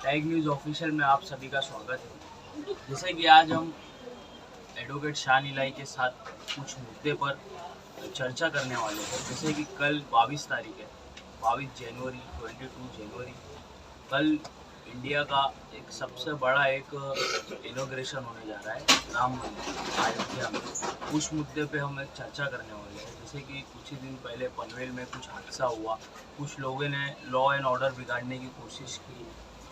Tag news official में आप सभी का स्वागत है। जैसे कि आज हम एडवोकेट शान इलाही के साथ कुछ मुद्दे पर चर्चा करने वाले हैं। जैसे कि कल 22 तारीख है, 22 जनवरी 22 जनवरी कल इंडिया का एक सबसे बड़ा एक इनॉग्रेशन होने जा रहा है, राम मंदिर अयोध्या में। उस मुद्दे पे हम एक चर्चा करने वाले हैं। जैसे कि कुछ ही दिन पहले पनवेल में कुछ हादसा हुआ, कुछ लोगों ने लॉ एंड ऑर्डर बिगाड़ने की कोशिश की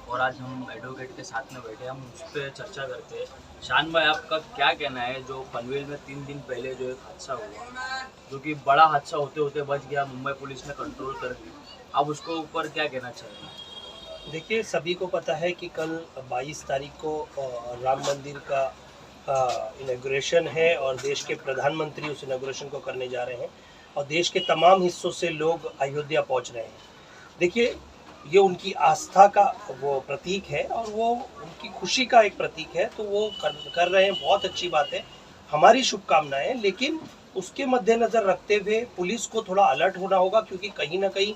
और आज हम एडवोकेट के साथ में बैठे, हम उस पर चर्चा करते हैं। शान भाई, आपका क्या कहना है जो पनवेल में 3 दिन पहले जो एक हादसा हुआ, जो कि बड़ा हादसा होते होते बच गया, मुंबई पुलिस ने कंट्रोल कर दी, आप उसको ऊपर क्या कहना चाहेंगे? देखिए, सभी को पता है कि कल 22 तारीख को राम मंदिर का इनॉग्रेशन है और देश के प्रधानमंत्री उस इनॉग्रेशन को करने जा रहे हैं और देश के तमाम हिस्सों से लोग अयोध्या पहुंच रहे हैं। देखिए, ये उनकी आस्था का वो प्रतीक है और वो उनकी खुशी का एक प्रतीक है, तो वो कर रहे हैं, बहुत अच्छी बात है, हमारी शुभकामनाएं। लेकिन उसके मद्देनज़र रखते हुए पुलिस को थोड़ा अलर्ट होना होगा, क्योंकि कहीं ना कहीं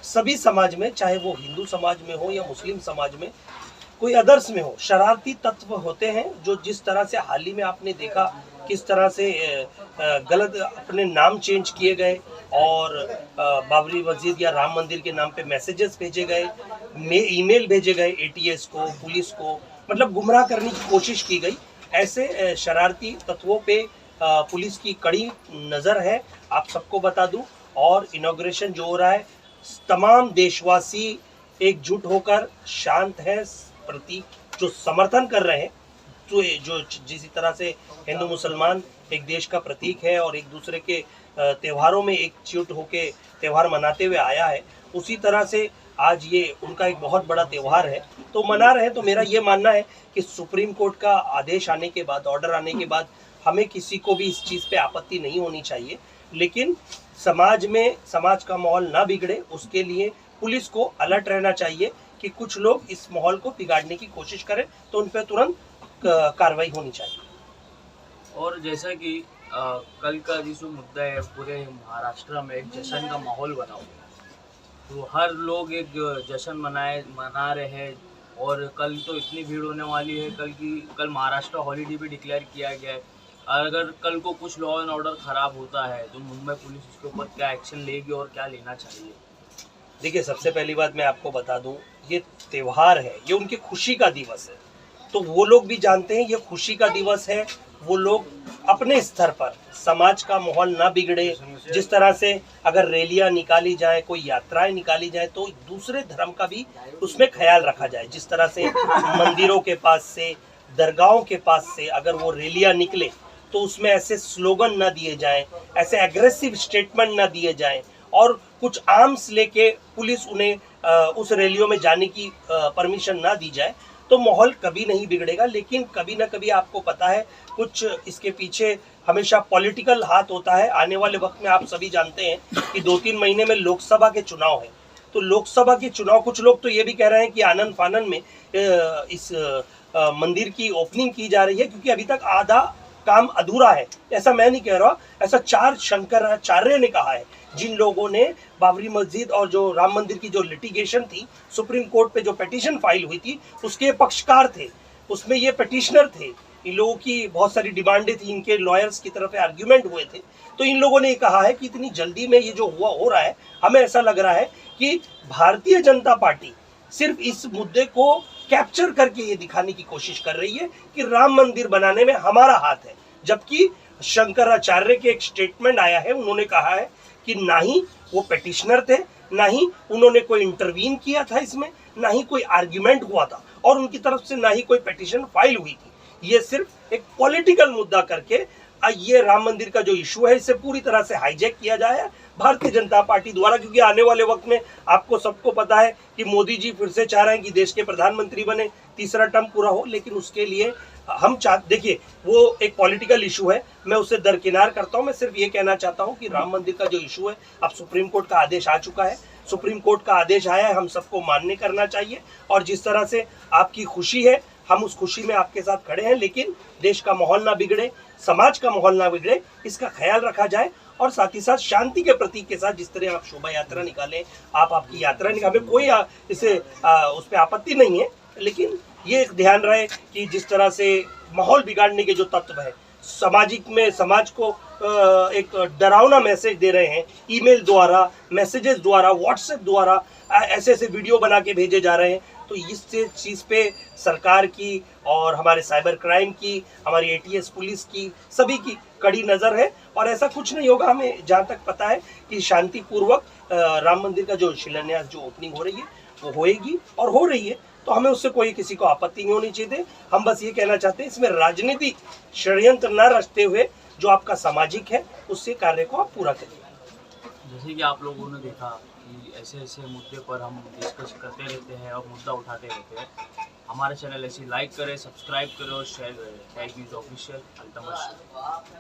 सभी समाज में, चाहे वो हिंदू समाज में हो या मुस्लिम समाज में, कोई अदर्स में हो, शरारती तत्व होते हैं जो जिस तरह से हाल ही में आपने देखा किस तरह से गलत अपने नाम चेंज किए गए और बाबरी मस्जिद या राम मंदिर के नाम पे मैसेजेस भेजे गए, ईमेल भेजे गए एटीएस को, पुलिस को, मतलब गुमराह करने की कोशिश की गई। ऐसे शरारती तत्वों पे पुलिस की कड़ी नज़र है, आप सबको बता दूं। और इनॉग्रेशन जो हो रहा है, तमाम देशवासी एकजुट होकर शांत है, प्रति जो समर्थन कर रहे हैं, तो जो जिस तरह से हिंदू मुसलमान एक देश का प्रतीक है और एक दूसरे के त्योहारों में एकजुट होकर त्यौहार मनाते हुए आया है, उसी तरह से आज ये उनका एक बहुत बड़ा त्यौहार है, तो मना रहे हैं। तो मेरा ये मानना है कि सुप्रीम कोर्ट का आदेश आने के बाद, ऑर्डर आने के बाद, हमें किसी को भी इस चीज़ पे आपत्ति नहीं होनी चाहिए। लेकिन समाज में, समाज का माहौल ना बिगड़े, उसके लिए पुलिस को अलर्ट रहना चाहिए कि कुछ लोग इस माहौल को बिगाड़ने की कोशिश करें, तो उन पर तुरंत कार्रवाई होनी चाहिए। और जैसा कि कल का जो मुद्दा है, पूरे महाराष्ट्र में एक जश्न का माहौल बना हुआ है, तो हर लोग एक जश्न मना रहे हैं और कल तो इतनी भीड़ होने वाली है। कल महाराष्ट्र हॉलीडे भी डिक्लेयर किया गया है। अगर कल को कुछ लॉ एंड ऑर्डर ख़राब होता है तो मुंबई पुलिस उसके ऊपर क्या एक्शन लेगी और क्या लेना चाहिए? देखिए, सबसे पहली बात मैं आपको बता दूं, ये त्यौहार है, ये उनकी खुशी का दिवस है, तो वो लोग भी जानते हैं ये खुशी का दिवस है। वो लोग अपने स्तर पर समाज का माहौल ना बिगड़े, जिस तरह से अगर रैलियां निकाली जाए, कोई यात्राएं निकाली जाए, तो दूसरे धर्म का भी उसमें ख्याल रखा जाए। जिस तरह से मंदिरों के पास से, दरगाहों के पास से अगर वो रैलियां निकले, तो उसमें ऐसे स्लोगन ना दिए जाएं, ऐसे एग्रेसिव स्टेटमेंट ना दिए जाएं और कुछ आर्म्स लेके पुलिस उन्हें उस रैलियों में जाने की परमिशन ना दी जाए, तो माहौल कभी नहीं बिगड़ेगा। लेकिन कभी ना कभी आपको पता है, कुछ इसके पीछे हमेशा पॉलिटिकल हाथ होता है। आने वाले वक्त में आप सभी जानते हैं कि 2-3 महीने में लोकसभा के चुनाव है, तो लोकसभा के चुनाव, कुछ लोग तो ये भी कह रहे हैं कि आनन फानन में इस मंदिर की ओपनिंग की जा रही है, क्योंकि अभी तक आधा काम अधूरा है। ऐसा मैं नहीं कह रहा, ऐसा 4 शंकराचार्य ने कहा है, जिन लोगों ने बाबरी मस्जिद और जो राम मंदिर की जो लिटिगेशन थी, सुप्रीम कोर्ट पे जो पिटीशन फाइल हुई थी, उसके पक्षकार थे, उसमें ये पिटिशनर थे। इन लोगों की बहुत सारी डिमांडें थी, इनके लॉयर्स की तरफ आर्ग्यूमेंट हुए थे, तो इन लोगों ने कहा है कि इतनी जल्दी में ये जो हो रहा है, हमें ऐसा लग रहा है कि भारतीय जनता पार्टी सिर्फ इस मुद्दे को कैप्चर करके ये दिखाने की कोशिश कर रही है कि राम मंदिर बनाने में हमारा हाथ है। जबकि शंकराचार्य के एक स्टेटमेंट आया है, उन्होंने कहा है कि ना ही वो पिटिशनर थे, ना ही उन्होंने कोई इंटरवीन किया था इसमें, ना ही कोई आर्ग्यूमेंट हुआ था और उनकी तरफ से ना ही कोई पिटिशन फाइल हुई थी। ये सिर्फ एक पॉलिटिकल मुद्दा करके ये राम मंदिर का जो इशू है, इसे पूरी तरह से हाईजैक किया जाए भारतीय जनता पार्टी द्वारा। क्योंकि आने वाले वक्त में आपको सबको पता है कि मोदी जी फिर से चाह रहे हैं कि देश के प्रधानमंत्री बने, तीसरा टर्म पूरा हो। लेकिन उसके लिए हम देखिए, वो एक पॉलिटिकल इशू है, मैं उसे दरकिनार करता हूं। मैं सिर्फ ये कहना चाहता हूं कि राम मंदिर का जो इशू है, अब सुप्रीम कोर्ट का आदेश आ चुका है, सुप्रीम कोर्ट का आदेश आया है, हम सबको मान्य करना चाहिए। और जिस तरह से आपकी खुशी है, हम उस खुशी में आपके साथ खड़े हैं, लेकिन देश का माहौल ना बिगड़े, समाज का माहौल ना बिगड़े, इसका ख्याल रखा जाए। और साथ ही साथ शांति के प्रतीक के साथ, जिस तरह आप शोभा यात्रा निकालें, आप आपकी यात्रा निकालें, कोई इसे उस पर आपत्ति नहीं है, लेकिन ये एक ध्यान रहे कि जिस तरह से माहौल बिगाड़ने के जो तत्व है, सामाजिक में समाज को एक डरावना मैसेज दे रहे हैं, ईमेल द्वारा, मैसेजेस द्वारा, व्हाट्सएप द्वारा ऐसे ऐसे वीडियो बना के भेजे जा रहे हैं, तो इस चीज़ पे सरकार की और हमारे साइबर क्राइम की, हमारी एटीएस पुलिस की, सभी की कड़ी नज़र है। और ऐसा कुछ नहीं होगा, हमें जहाँ तक पता है कि शांतिपूर्वक राम मंदिर का जो शिलान्यास, जो ओपनिंग हो रही है वो होएगी और हो रही है, तो हमें उससे कोई किसी को आपत्ति नहीं होनी चाहिए। हम बस ये कहना चाहते हैं इसमें राजनीति षड्यंत्र न रचते हुए जो आपका सामाजिक है उससे कार्य को आप पूरा करिए। जैसे कि आप लोगों ने देखा कि ऐसे ऐसे मुद्दे पर हम डिस्कस करते रहते हैं और मुद्दा उठाते रहते हैं। हमारे चैनल ऐसे लाइक करें, सब्सक्राइब करें और शेयर करें। Tag news official Altamash.